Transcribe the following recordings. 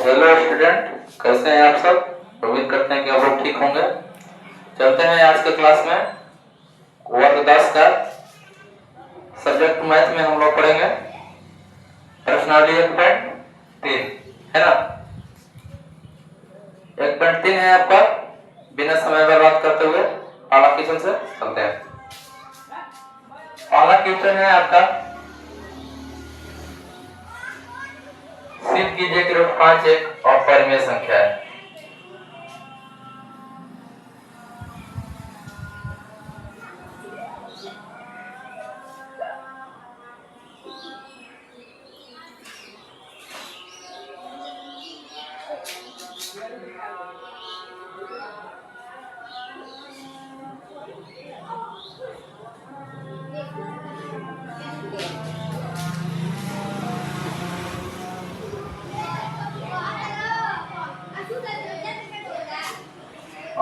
Hello student, कैसे हैं आप सब। उम्मीद करते हैं कि आप लोग ठीक होंगे। चलते हैं आज के क्लास में। वर्ग 10 का सब्जेक्ट मैथ में हम लोग पढ़ेंगे प्रश्नावली 1.3 है ना। 1.3 है आपका। बिना समय बर्बाद करते हुए पहला क्वेश्चन से चलते हैं। पहला क्वेश्चन है आपका, सिद्ध कीजिए कि √5 एक अपरिमेय संख्या है।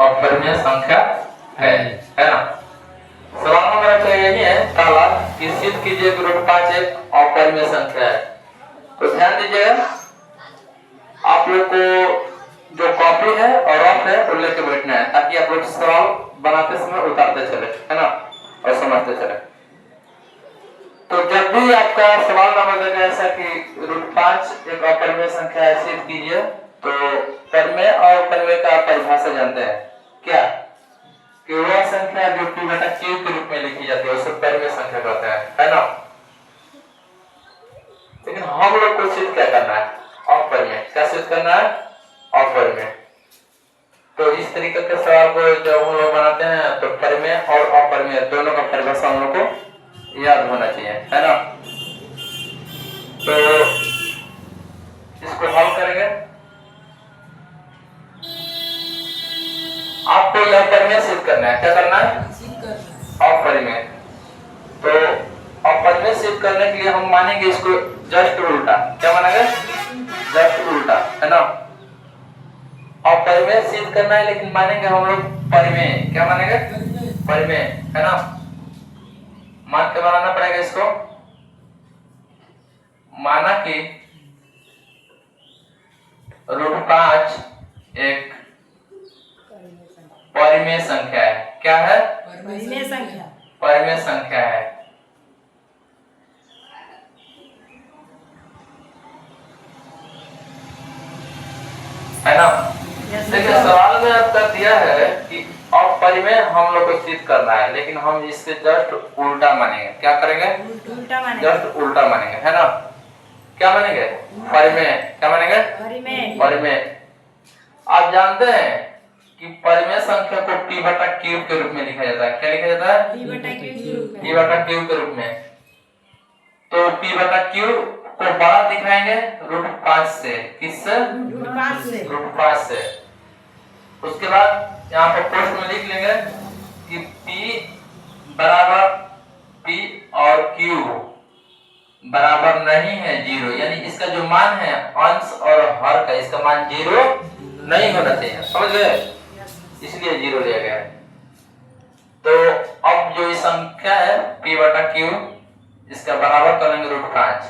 अपरिमेय संख्या है ना। सवाल नंबर आपका यही है पहला कि सिद्ध कीजिए कि √5 एक अपरिमेय संख्या है। तो ध्यान दीजिएगा, आप लोग को जो कॉपी है और रफ है वो लेके बैठना है ताकि आप लोग सवाल बनाते समय उतारते चले, है ना, और समझते चले। तो जब भी आपका सवाल नंबर देगा ऐसा कि √5 एक अपरिमेय संख्या है, सिद्ध कीजिए, तो परिमेय और अपरिमेय का परिभाषा जानते हैं क्या, कि वह संख्या जो p/q के रूप में लिखी जाती है उसे परिमेय संख्या कहते हैं, है ना। लेकिन हम लोग को सिद्ध क्या करना है, अपरिमेय। क्या सिद्ध करना है, अपरिमेय। तो इस तरीके के सवाल को जब हम लोग बनाते हैं तो परिमेय और अपरिमेय दोनों का परिभाषा हम लोग को याद होना चाहिए, है ना। तो इसको हल करेंगे। आपको यह परिमेय सिद्ध करना है। क्या करना है, अपरिमेय। तो अपरिमेय सिद्ध करने के लिए हम मानेंगे इसको जस्ट उल्टा। क्या मानेंगे, जस्ट उल्टा, है ना। अपरिमेय सिद्ध करना है लेकिन मानेंगे हम लोग परिमेय। क्या मानेंगे, परिमेय, है ना। मान के बनाना पड़ेगा इसको। माना कि √5 एक परिमेय संख्या है। क्या है, परिमेय संख्या। परिमेय संख्या है। है ना। देखिए सवाल में आपका दिया है कि अपरिमेय हम लोग को सिद्ध करना है, लेकिन हम इससे जस्ट उल्टा मानेंगे। क्या करेंगे, उल्टा मानेंगे, जस्ट उल्टा मानेंगे, है ना। क्या मानेंगे, परिमेय। क्या मानेंगे, परिमेय। परिमेय। आप जानते हैं कि परिमेय संख्या को p/q के रूप में लिखा जाता है। क्या लिखा जाता है, p/q के रूप में। तो p/q को बड़ा दिखाएंगे √5 से। किससे, √5 से। उसके बाद यहाँ पर प्रश्न में लिख लेंगे कि p बराबर p और q बराबर नहीं है 0, यानी इसका जो मान है अंश और हर का, इसका मान 0 नहीं होना चाहिए। समझ गए, इसलिए 0 लिया गया है। तो अब जो संख्या है p/q, इसका बराबर करेंगे √5।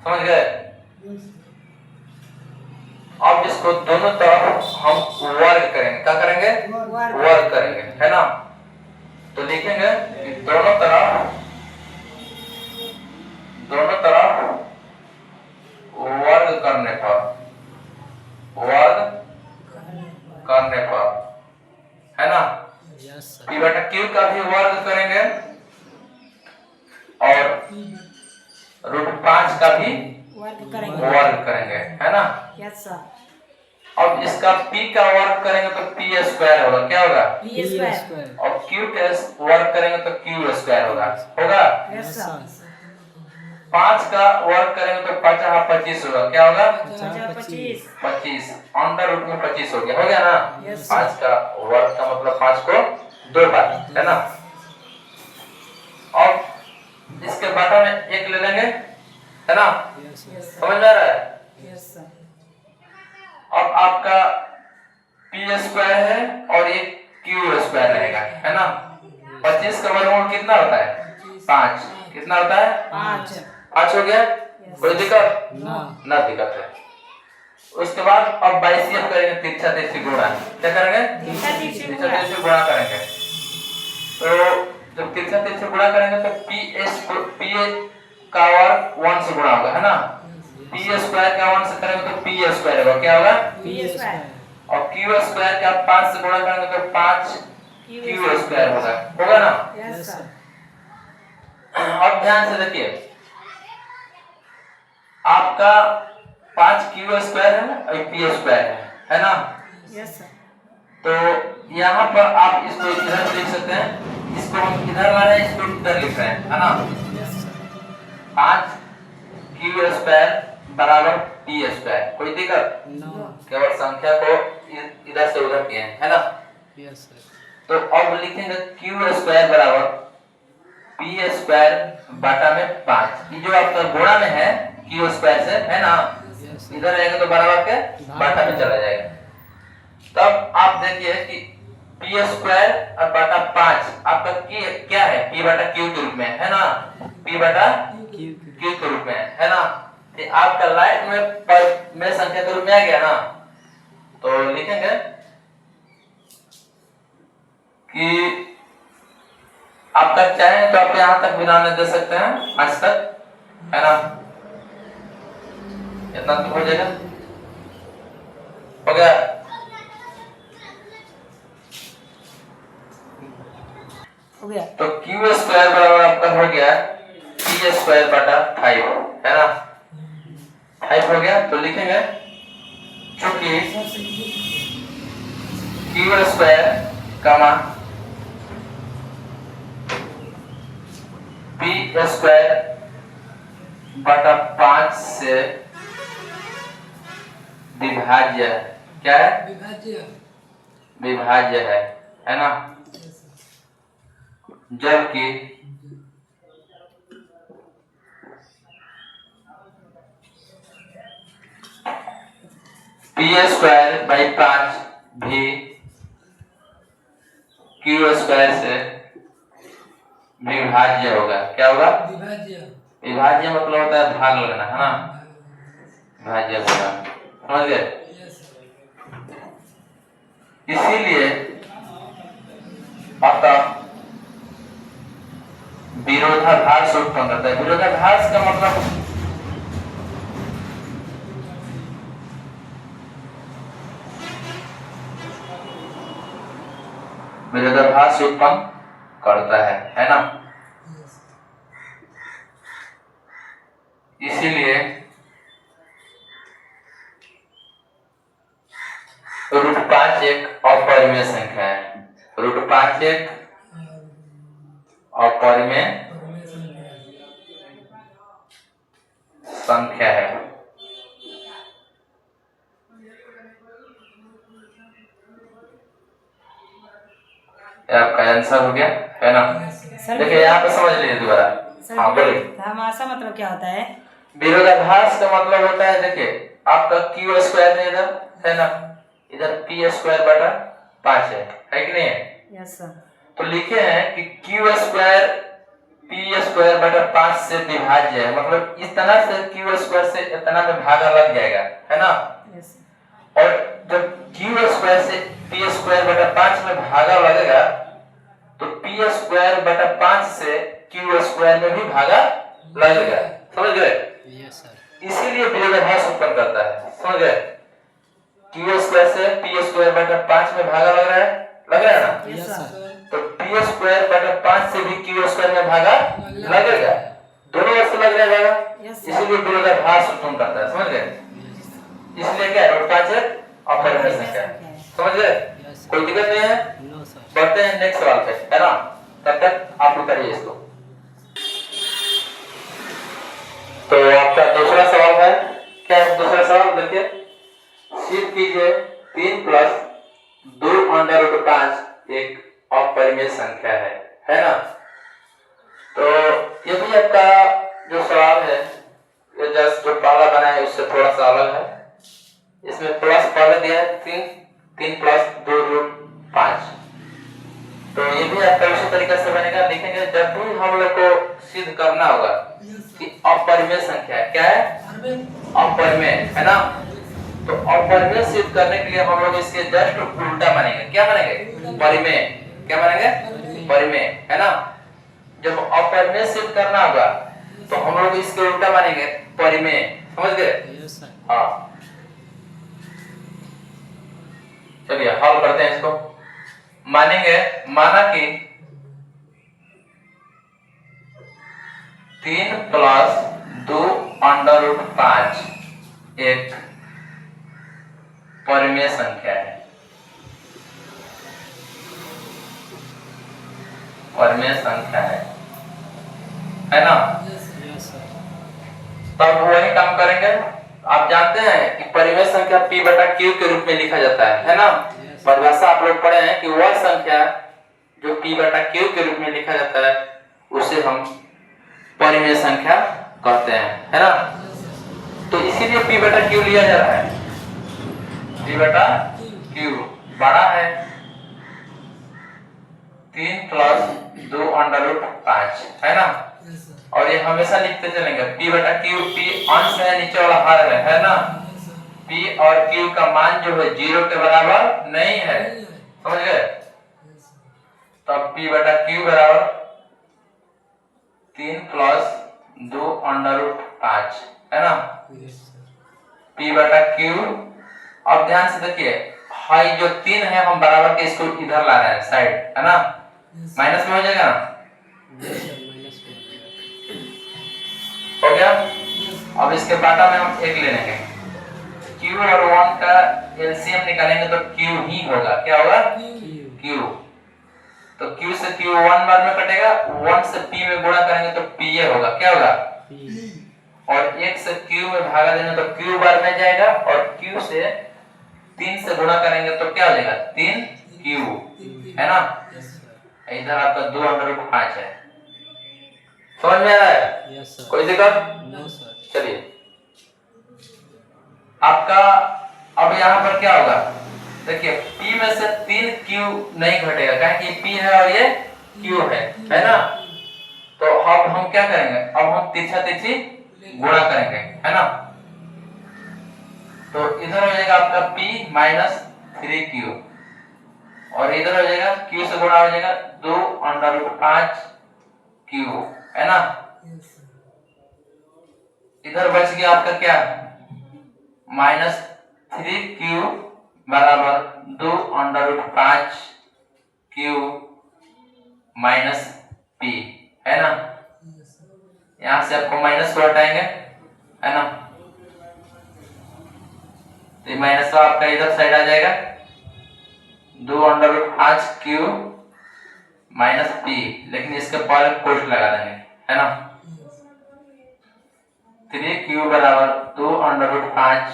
समझ गए। अब इसको दोनों तरफ हम वर्ग करेंगे। क्या करेंगे, वर्ग करेंगे, है ना। तो लिखेंगे कि दोनों तरफ वर्ग करने पर, है ना, p/q का भी वर्ग करेंगे और √5 का भी वर्ग करेंगे, है ना। Yes sir. अब इसका p का वर्ग करेंगे तो p² होगा। क्या होगा, p²। और q का वर्ग करेंगे तो q² होगा। Yes sir. 5 का वर्ग करेंगे तो 5 25 होगा। क्या होगा, 25। अंडर रूट में 25 हो गया ना। 5 का वर्ग का मतलब 5 को 2 बार, है ना। अब इसके बटा में 1 ले लेंगे, है ना। समझ में आ रहा है। अब आपका p² है और एक q² रहेगा, है ना। 25 का वर्गमूल कितना होता है, 5। कितना होता है, 5 हो गया। कोई दिक्कत ना दिक्कत है। उसके बाद अब बाइसियम करेंगे, तिरछा तिरछी गुणा। क्या करेंगे? तिरछा तिरछी तिरछा तिरछी गुणा करेंगे। तो जब तिरछा तिरछी गुणा करेंगे तो पी का वर्ग 1 से गुणा होगा, है ना। पी स्क्वायर का 1 से करेंगे तो पी स्क्वायर होगा। क्या होगा? P square. और क्यू स्क्वायर का 5 से गुणा करेंगे तो 5 क्यू स्क्वायर होगा ना। Yes sir. अब ध्यान से देखिए, आपका 5 क्यू स्क्वायर है ना और पी स्क्वायर है ना। Yes sir. तो यहाँ पर आप इसको इधर लिख सकते हैं, इसको हम इधर ला रहे हैं, इसको इधर लिख रहे हैं, है ना। 5 क्यू स्क्वायर बराबर पी स्क्वायर। कोई दिक्कत? केवल संख्या को इधर से उधर किए हैं, है ना। Yes sir. तो अब लिखेंगे क्यू स्क्वायर बराबर पी स्क्वायर बटा में 5। ये जो आपका गुणा में है क्यू स्क्वायर से, है ना, इधर आएगा तो बराबर के बटा में चला जाएगा। तब आप देखिए कि पी स्क्वायर और बटा 5 आपका क्या है? पी बटा क्यू के रूप में, है ना। पी बटा क्यू के रूप में, है ना। तो आपका लाइट में संख्या के रूप में आ गया ना। तो लिखेंगे कि आपका चाहे तो आप यहाँ तक विराम दे सकते हैं, आज तक, है ना। इतना तो हो जाएगा, हो गया। हो गया। तो क्यू स्क्वायर बराबर आपका हो गया पी स्क्वायर बटा 5, है ना। 5 हो गया। तो लिखेंगे चूंकि क्यू स्क्वायर कमा पी स्क्वायर बटा 5 से विभाज्य है। क्या है? विभाज्य है ना। जबकि पी स्क्वायर बाई 5 भी क्यू स्क्वायर से विभाज्य होगा। क्या होगा? विभाज्य मतलब होता है भाग लगना, है ना। विभाज्य होगा, समझ गए। इसीलिए अतः विरोधाभास उत्पन्न करता है। विरोधाभास का मतलब विरोधाभास उत्पन्न करता है ना। इसीलिए √5 एक अपरिमेय संख्या है। √5 एक अपरिमेय संख्या है। आपका आंसर हो गया, है ना। देखिए यहाँ पे समझ लीजिए दोबारा। हाँ बोलिए। धमासा मतलब क्या होता है? विरोधाभास का मतलब होता है, देखिए आपका क्यू स्क्वायर है इधर, है ना, इधर पी स्क्वायर बटा 5 है कि नहीं है? Yes sir. तो लिखे हैं कि क्यू स्क्वायर पी स्क्वायर बटा 5 से विभाज्य है, मतलब इस तरह से क्यू स्क्वायर से इतना में भागा लग जाएगा, है ना। यस। और जब क्यू स्क्वायर से पी स्क्वायर बटा 5 में भागा लगेगा तो पी स्क्वायर बटा 5 से क्यू स्क्वायर में भी भागा लगेगा, समझ गए। Yes sir. इसीलिए विरोधाभास उत्पन्न करता है, समझ गए। क्यू स्क्वायर से पी स्क्वायर बटा 5 में भागा लग रहा है ना। Yes sir. तो पी स्क्वायर बटा 5 से भी क्यू स्क्वायर में भागा लगेगा, दोनों ओर से लग जाएगा। इसीलिए विरोधाभास उत्पन्न करता है, समझ गए। इसलिए क्या है? √5 एक अपरिमेय संख्या है, समझ गए। कोई दिक्कत नहीं है। No sir. बढ़ते हैं नेक्स्ट सवाल पे, है ना। तब तक आप लोग करिए इसको। तो आपका दूसरा सवाल है, क्या है दूसरा सवाल? देखिए सिद्ध कीजिए 3 + 2√5 एक अपरिमेय संख्या है ना। तो ये भी आपका जो सवाल है, ये जस्ट जो पहला बना है उससे थोड़ा सा अलग है। इसमें प्लस पहले दिया है 3 + 2√5। तो ये भी आपका उसी तरीके से बनेगा। लिखेंगे जब भी हम लोग को सिद्ध करना होगा कि अपरिमेय संख्या क्या है, अपरिमेय, है ना। तो अपरिमेय सिद्ध करने के लिए हम लोग इसके जस्ट उल्टा मानेंगे। क्या मानेंगे? परिमेय। क्या मानेंगे? परिमेय, है ना। जब अपरिमेय सिद्ध करना होगा तो हम लोग इसके उल्टा मानेंगे, परिमेय। समझ गए? Yes sir. हाँ, चलिए हल करते हैं इसको। मानेंगे, माना कि 3 प्लस 2 अंडर रूट 5 एक परिमेय संख्या है। परिमेय संख्या है ना। Yes sir. तब वही काम करेंगे। आप जानते हैं कि परिमेय संख्या p बटा q के रूप में लिखा जाता है ना। परिभाषा आप लोग पढ़े हैं कि वह संख्या जो p बटा q के रूप में लिखा जाता है उसे हम परिमेय संख्या कहते हैं, है ना। तो इसीलिए p बटा q लिया जा रहा है। p बटा q बड़ा है 3 प्लस 2 अंडर रूट 5, है ना। और ये हमेशा लिखते चलेंगे p बटा q। p अंश है, नीचे वाला हर है ना। p और q का मान जो है 0 के बराबर नहीं है, समझ गए। तब p बटा q बराबर 3 प्लस 2 अंडर रूट 5, है ना। p बटा q। अब ध्यान से देखिए, हाई जो 3 है हम बराबर के इसको इधर ला रहे हैं साइड, है ना। माइनस में हो जाएगा ना। हो गया। अब इसके बाटा में हम एक ले लेंगे। q और 1 का एलसीएम निकालेंगे तो q ही होगा। क्या होगा? q। तो q से q 1 बार में कटेगा, 1 से p में गुणा करेंगे तो p ये होगा। क्या होगा? और 1 से q में भागा देंगे तो q बार में जाएगा, और q से 3 से गुणा करेंगे तो क्या हो जाएगा? 3q, है ना। इधर आपका 2 अंडर रूट 5 है। समझ में आ रहा है? Yes sir. कोई दिक्कत? No sir. चलिए आपका अब यहाँ पर क्या होगा? देखिए p में से 3q नहीं घटेगा, क्या कि p है और ये q है ना। तो अब हम क्या करेंगे? अब हम तिरछा तिरछी गुणा करेंगे, है ना। तो इधर हो जाएगा आपका p माइनस 3q, और इधर हो जाएगा q से गुणा हो जाएगा 2 अंडर रूट 5q, है ना। इधर बच गया आपका क्या? माइनस 3q बराबर 2 under root 5q minus p, है ना। यहां से आपको माइनस को हटाएंगे, है ना। तो ये माइनस का आपका इधर साइड आ जाएगा, 2 under root 5q minus p, लेकिन इसके पर कोष्ठ लगा देंगे, है ना। 3q बराबर 2 अंडर रूट 5,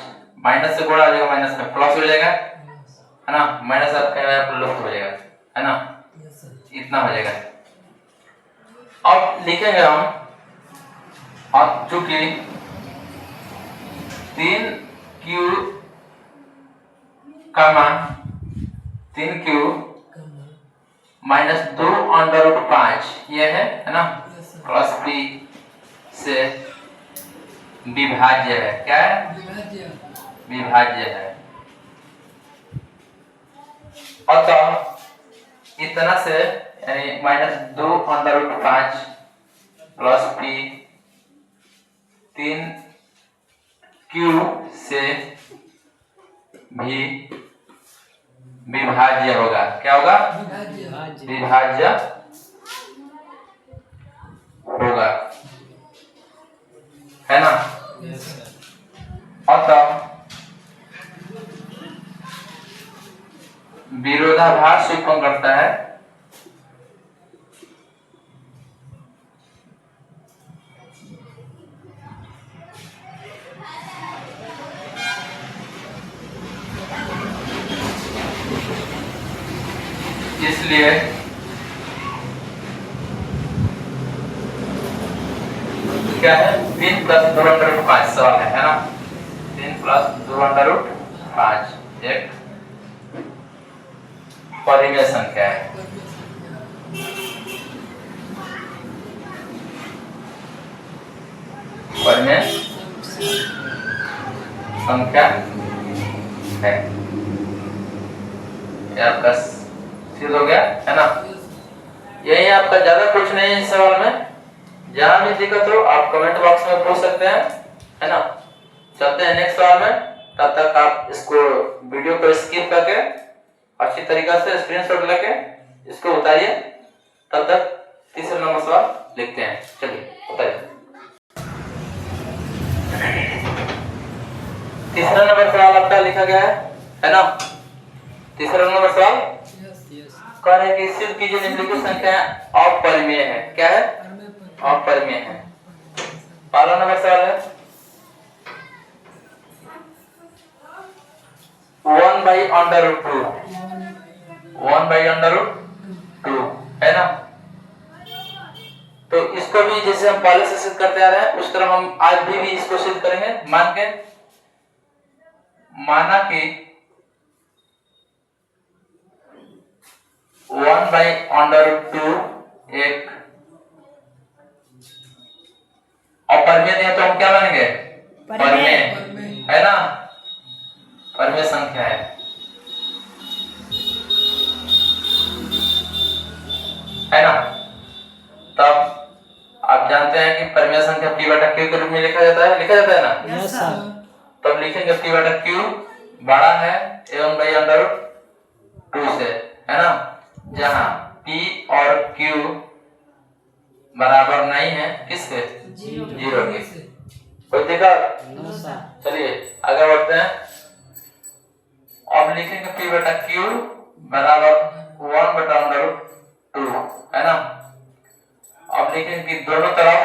माइनस से गुणा हो जाएगा, माइनस में प्लस हो जाएगा, है ना। माइनस आपका लुप्त हो जाएगा, है ना। इतना हो जाएगा। अब लिखेंगे हम, अब चूंकि 3q का मान 3q माइनस 2 अंडर रूट 5 ये है ना, प्लस p से विभाज्य है। क्या है? विभाज्य है। अतः इतना से यानी minus 2 under root 5 plus p 3q से भी विभाज्य होगा। क्या होगा? विभाज्य होगा, है ना। Yes sir. अतः विरोधाभास उत्पन्न करता है इसलिए क्या है? 3 प्लस 2 अंडर रूट 5 सवाल है ना। 3 प्लस 2 अंडर रूट 5 एक परिमेय संख्या है। परिमेय संख्या है। ये आपका सिद्ध हो गया है ना। यही आपका, ज्यादा कुछ नहीं है इस सवाल में। जहां भी दिक्कत हो आप कमेंट बॉक्स में पूछ सकते हैं, है ना। चलते हैं नेक्स्ट सवाल में। तब तक आप इसको वीडियो को स्किप करके अच्छी तरीका से स्क्रीनशॉट लेके इसको उतारिए। तब तक तीसरा नंबर सवाल लिखते हैं। चलिए उतारिए। तीसरा नंबर सवाल आपका लिखा गया है ना। तीसरा नंबर सवाल कह रहे हैं कि सिद्ध कीजिए निम्नलिखित संख्या अपरिमेय है। क्या है? अपरिमेय है। पहला नंबर सवाल है 1/√2। 1/√2 है ना। तो इसको भी जैसे हम पहले से सिद्ध करते आ रहे हैं उस तरह हम आज भी इसको सिद्ध करेंगे। माना कि 1/√2 एक अपरिमेय है, तो हम क्या मानेंगे? परिमेय है ना। परिमेय संख्या है ना। तब आप जानते हैं कि परिमेय संख्या p/q के रूप में लिखा जाता है ना। Yes sir. तब लिखेंगे p/q बड़ा है a1/√2 से, है ना। जहां p और q बराबर नहीं है किसके? जीरो के। कोई दिक्कत? चलिए आगे बढ़ते हैं। अब लिखेंगे p/q बराबर 1/√2, है ना। अब लिखेंगे कि दोनों तरफ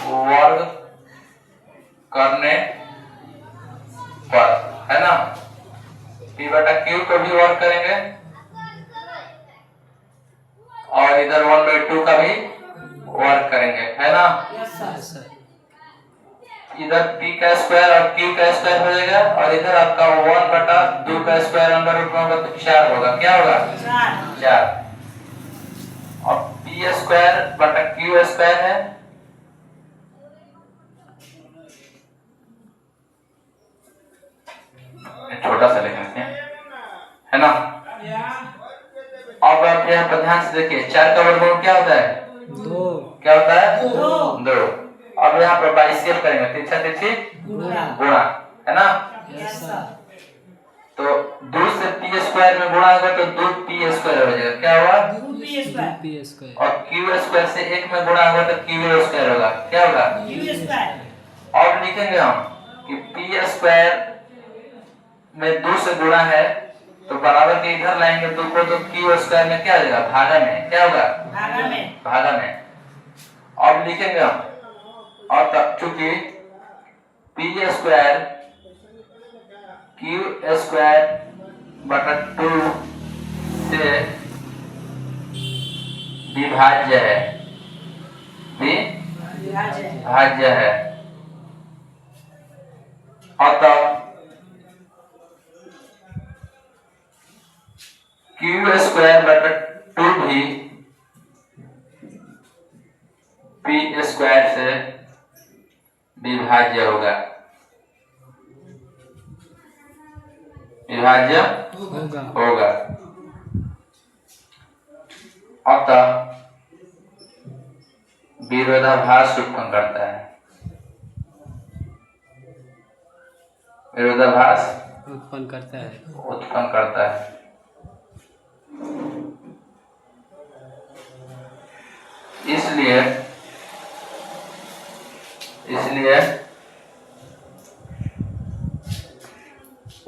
वर्ग करने पर, है ना। p/q को भी वर्ग करेंगे और इधर 1/2 का भी वर्ग करेंगे, है ना। इधर p का स्क्वायर और q का स्क्वायर हो जाएगा और इधर आपका 1/2 का स्क्वायर अंडर रूट में होगा तो 4 होगा। क्या होगा? 4। और p स्क्वायर बटा q स्क्वायर है। छोटा सा लिखेंगे, है ना। अब आप यहाँ पर ध्यान से देखिए 4 का वर्गमूल क्या होता है? 2। क्या होता है? 2। अब यहाँ पर 22 सेव करेंगे, तिरछा तिरछी गुणा, है ना। तो 2 से p स्क्वायर में गुणा होगा तो 2p स्क्वायर हो जाएगा। क्या होगा? 2p square. और q स्क्वायर से 1 में गुणा होगा तो q स्क्वायर होगा। क्या होगा? अब लिखेंगे हम कि p स्क्वायर में 2 से गुणा है तो बराबर के इधर लाएंगे 2 को तो q स्क्वायर में क्या आ जाएगा? भागा में। क्या होगा? भागा में। अब लिखेंगे हम, और तब चूंकि p स्क्वायर q स्क्वायर बटा 2 से विभाज्य है, विभाज्य है, अतः q स्क्वायर बटा 2 भी p स्क्वायर से विभाज्य होगा। विभाज्य होगा। अतः विरोधाभास उत्पन्न करता है। विरोधाभास उत्पन्न करता है। इसलिए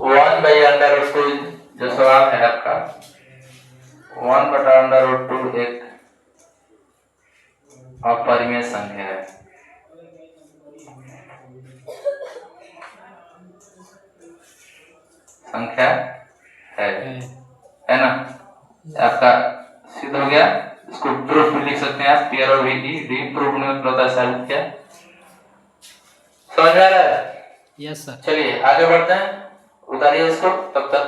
1/√2 जो सवाल है आपका 1/√2 एक अपरिमेय संख्या है। है ना। आपका सिद्ध हो गया। इसको प्रूफ भी लिख सकते हैं आप, PROVD प्रूफ में होता है साबित किया। समझ में आ रहा है? Yes sir. चलिए आगे बढ़ते हैं। उतारिए इसको। तब तक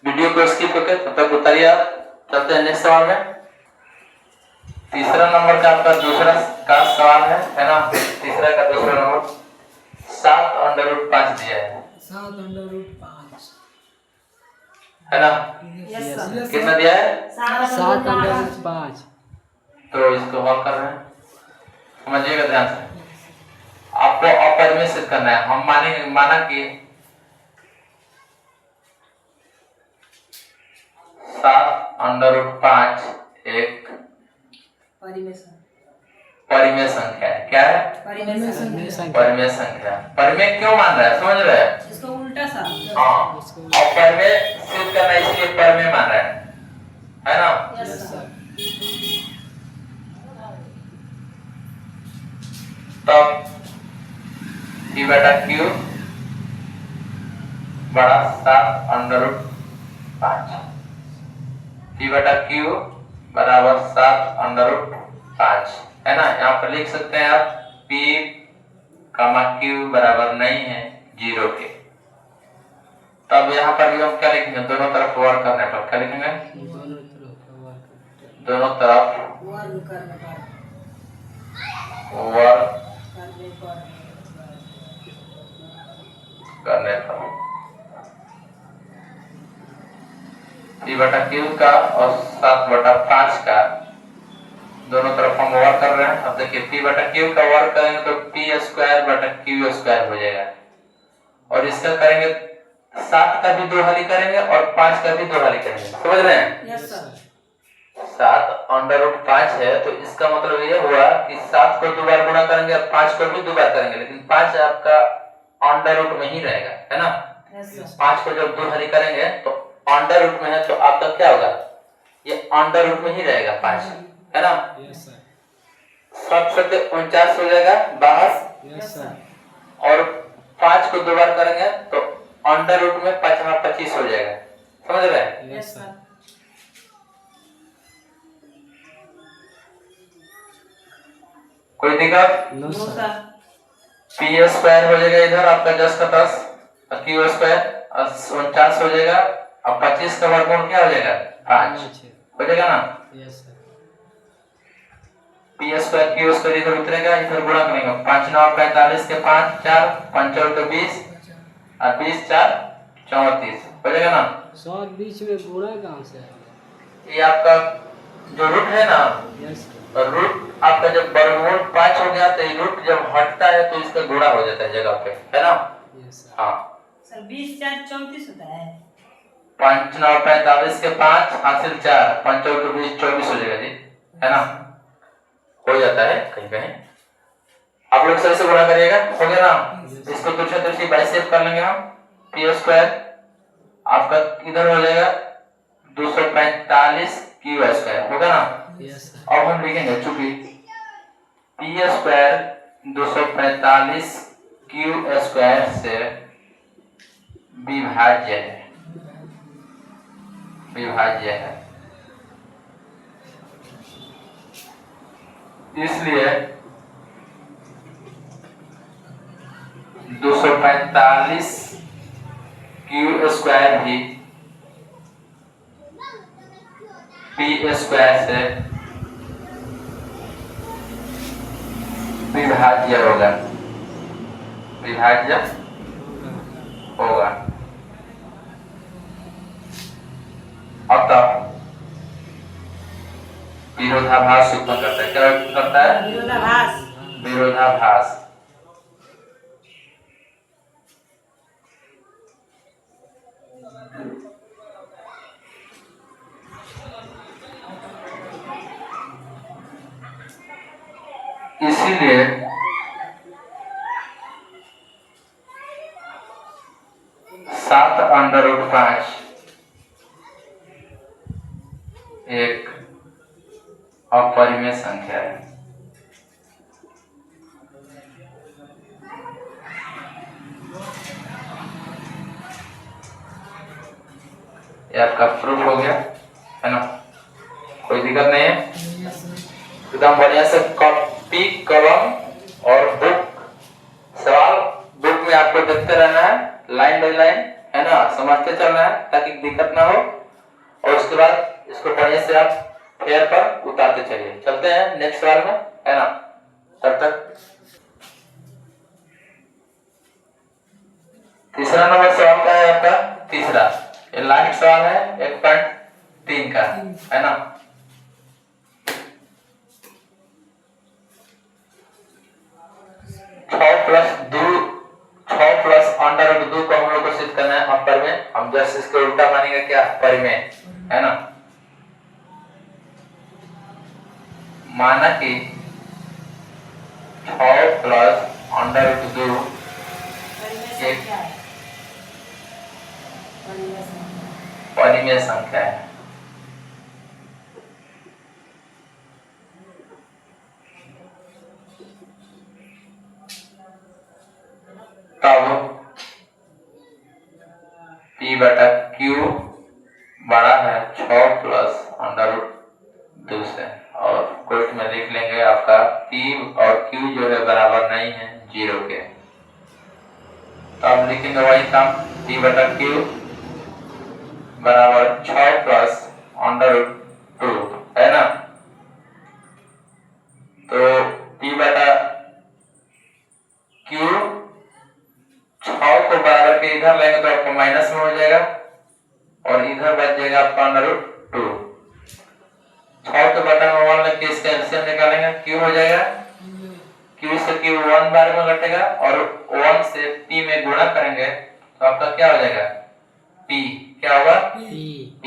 वीडियो को स्किप करके तब तक उतारिए आप। चलते हैं नेक्स्ट सवाल में। तीसरा नंबर का आपका दूसरा का सवाल है ना। तीसरा का दूसरा नंबर 7√5 दिया है 7/5 है ना। Yes sir. कितना दिया है? 7/5 तो इसको हल कर रहे हैं, समझिएगा ध्यान से। आपको अपरिमेय सिद्ध करना है। हम माना कि 7√5 एक परिमेय संख्या है। क्या है? परिमेय संख्या। परिमेय संख्या। परिमेय क्यों मान रहा है, समझ रहे हैं? इसको उल्टा सा। हाँ, और परिमेय सिद्ध करना इसलिए परिमेय मान रहा है ना। Yes sir. तब p बटा q बड़ा 7/5। p बटा q बराबर 7/5 है ना। यहाँ पर लिख सकते हैं आप p q बराबर नहीं है 0 के। तब यहाँ पर भी हम क्या लिखेंगे, दोनों तरफ वर्ग करने पर क्या लिखेंगे? दोनों तरफ वर्ग करने पर p बटा q का और 7/5 का दोनों तरफ हम वर्ग कर रहे हैं। अब देखिए p बटा q का वर्ग करेंगे तो p² बटा q² हो जाएगा, और इसका करेंगे 7 का भी दोहरी करेंगे और 5 का भी दोहरी करेंगे, समझ रहे हैं? Yes sir. 7/5 है तो इसका मतलब ये हुआ कि 7 को 2 बार गुणा करेंगे और 5 को भी 2 बार करेंगे, लेकिन 5 आपका अंडर रूट में ही रहेगा, है ना। Yes sir. 5 को जब दोहरी करेंगे तो अंडर रूट में है तो आपका क्या होगा, ये अंडर रूट में ही रहेगा 5, है ना। Yes sir. 7 से 49 हो जाएगा बाहर, यस सर। और 5 को 2 बार करेंगे तो अंडर रूट में 5/25 हो जाएगा, समझ रहे हैं? Yes sir. कोई दिक्कत? No no sir. Sir. p² हो जाएगा इधर आपका 10 का 10 और q² 49 हो जाएगा, अब 25 का वर्गमूल क्या हो जाएगा 5 हो जाएगा ना। Yes sir. p² q² इधर उतरेगा, इधर गुणा करेंगे 5 9 45 के 5 4 5 4 के 20 और 20 4 34 हो जाएगा ना। सर बीच में गुणा कहाँ से आएगा? ये आपका जो रूट है ना, यस सर। और रूट आपका जब वर्गमूल 5 हो गया तो ये रूट जब हटता है तो इसका गुणा हो जाता है जगह पे, है ना। Yes sir. हाँ, सर 20 4 34 होता है। 5 9 45 के 5 हासिल 4 5 4 के 20 24 हो जाएगा जी, है ना। हो जाता है कहीं कहीं, आप लोग सही से गुणा करिएगा, हो गया ना। इसको दूसरी बाई सेव कर लेंगे हम। p² आपका इधर हो जाएगा 245 q² होगा ना। Yes sir. अब हम लिखेंगे चूंकि p² 245 q² से विभाज्य है, इसलिए 245 q² भी p² से विभाज्य होगा। अतः विरोधाभास उत्पन्न करता है। क्या उत्पन्न करता है? विरोधाभास। विरोधाभास। इसीलिए 7/5 एक अपरिमेय संख्या है। ये आपका प्रूफ हो गया, है ना। कोई दिक्कत नहीं है, एकदम बढ़िया से कॉपी कलम और बुक, सवाल बुक में आपको देखते रहना है लाइन बाय लाइन, है ना, समझते चलना है ताकि दिक्कत ना हो। और उसके बाद इसको बढ़िया से आप फेयर पर उतारते चलिए। चलते हैं नेक्स्ट सवाल में, है ना। तब तक तीसरा नंबर सवाल का है आपका, तीसरा, ये लास्ट सवाल है 1.3 का, है ना। छह प्लस अंडर रूट 2 को हम लोग को सिद्ध करना है अपर में, हम जस्ट इसको उल्टा मानेंगे क्या, परिमेय, है ना। माना कि 6 प्लस अंडर रूट 2 एक परिमेय संख्या है। तब P बटा Q बड़ा है 6 प्लस अंडर रूट 2 से, और कोट में लिख लेंगे आपका P और Q जो है बराबर नहीं है 0 के। तो आप लिखेंगे वही काम, P बटा Q बराबर 6 प्लस अंडर रूट 2, है ना। तो P बटा Q 6 को बराबर के इधर लेंगे तो आपको माइनस में हो जाएगा, और इधर बच जाएगा आपका अंडर रूट 2। 6 के बटा में 1 लेके इसका एलसीएम निकालेंगे, Q हो जाएगा, Q से Q 1 बार में घटेगा, और 1 से P में गुणा करेंगे तो आपका क्या हो जाएगा, P, क्या होगा, P।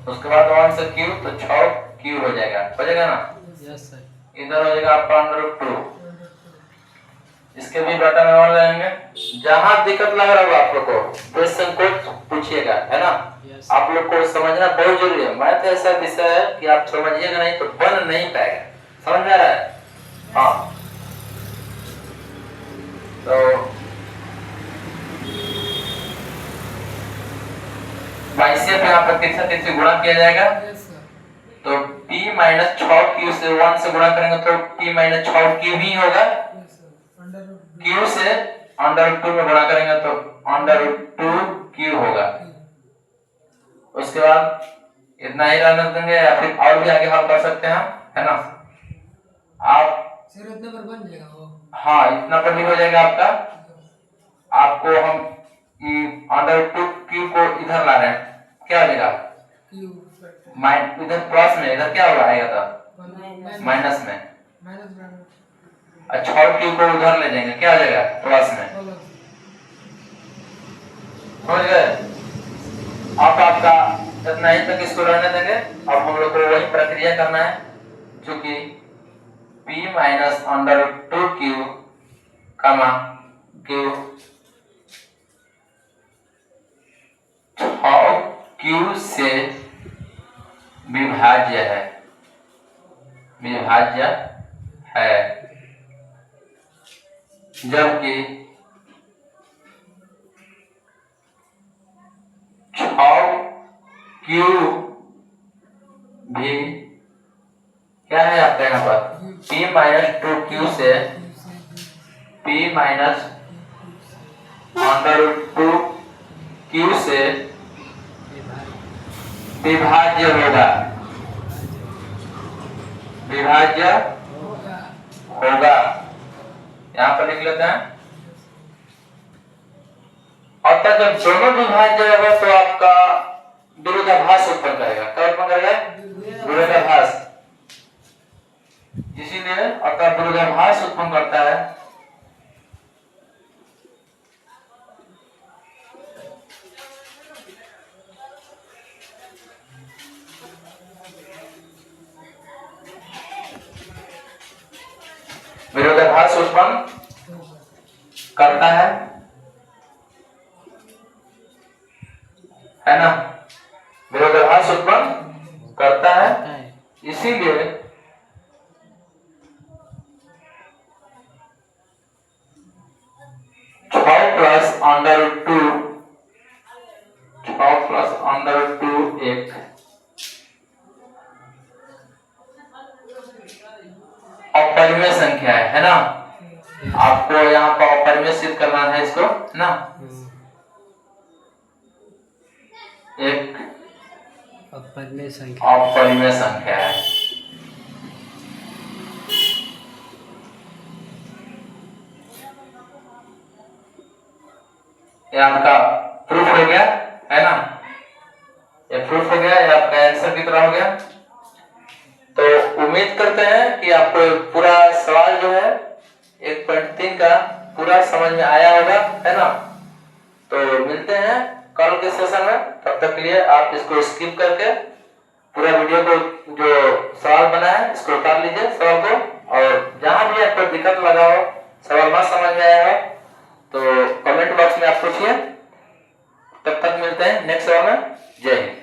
उसके बाद 1 से Q तो 6Q हो जाएगा ना। Yes sir. इधर हो जाएगा आपका अंडर रूट 2, इसके भी बटा में 1 लेंगे। जहां दिक्कत लग रहा होगा आप लोग को क्वेश्चन को पूछिएगा, है ना। आप लोग को समझना बहुत जरूरी है। मैथ ऐसा विषय है कि आप समझिएगा नहीं तो बन नहीं पाएगा, समझ में आ रहा है। हाँ, तो 22 पे यहाँ पर 3 से गुणा किया जाएगा, तो P माइनस 6Q से 1 से गुणा करेंगे तो P माइनस 6Q ही होगा। Q से अंडर रूट 2 में गुणा करेंगे तो अंडर रूट 2Q होगा। उसके बाद इतना ही रहने देंगे या फिर और भी आगे हल कर सकते हैं, है ना। आप सर इतना पर बन जाएगा वो, हाँ इतना पर भी हो जाएगा आपका। आपको हम अंडर रूट 2Q को इधर ला रहे हैं, क्या हो जाएगा, इधर प्लस में, इधर क्या होगा, आएगा तो माइनस में, अच्छा 6Q को उधर ले जाएंगे, क्या हो जाएगा, प्लस में, समझ गए। अब आपका इतना ही तक इसको रहने देंगे। अब हम लोग को वही प्रक्रिया करना है, क्योंकि P minus under root 2Q कमा Q 6Q से विभाज्य है, जबकि 6Q भी क्या है आपका यहाँ पर, P माइनस 2Q से P minus under root 2Q से विभाज्य होगा, यहाँ पर लिख लेते हैं। और तब जब दोनों विभाज्य होगा तो आपका विरोधाभास उत्पन्न करेगा, क्या उत्पन्न करेगा, विरोधाभास। इसीलिए अतः विरोधाभास उत्पन्न करता है। विरोधाभास उत्पन्न करता है ना, विरोधाभास उत्पन्न करता है। इसीलिए प्लस अंडर रूट 2 एक अपरिमेय संख्या है ना। आपको यहाँ पर अपरिमेय सिद्ध करना है इसको ना। एक अपरिमेय संख्या। अपरिमेय संख्या है। ये आपका प्रूफ हो गया है ना, ये प्रूफ हो गया, ये आपका आंसर की तरह हो गया। तो उम्मीद करते हैं कि आपको पूरा सवाल जो है 1.3 का पूरा समझ में आया होगा, है ना। तो मिलते हैं कल के सेशन में, तब तक के लिए आप इसको स्किप करके पूरा वीडियो को जो सवाल बना है इसको उतार लीजिए सवाल को, और जहां भी आपको दिक्कत लगा हो, सवाल ना समझ में आया हो, तो कमेंट बॉक्स में आप पूछिए। तब तक मिलते हैं नेक्स्ट सवाल में। जय हिंद।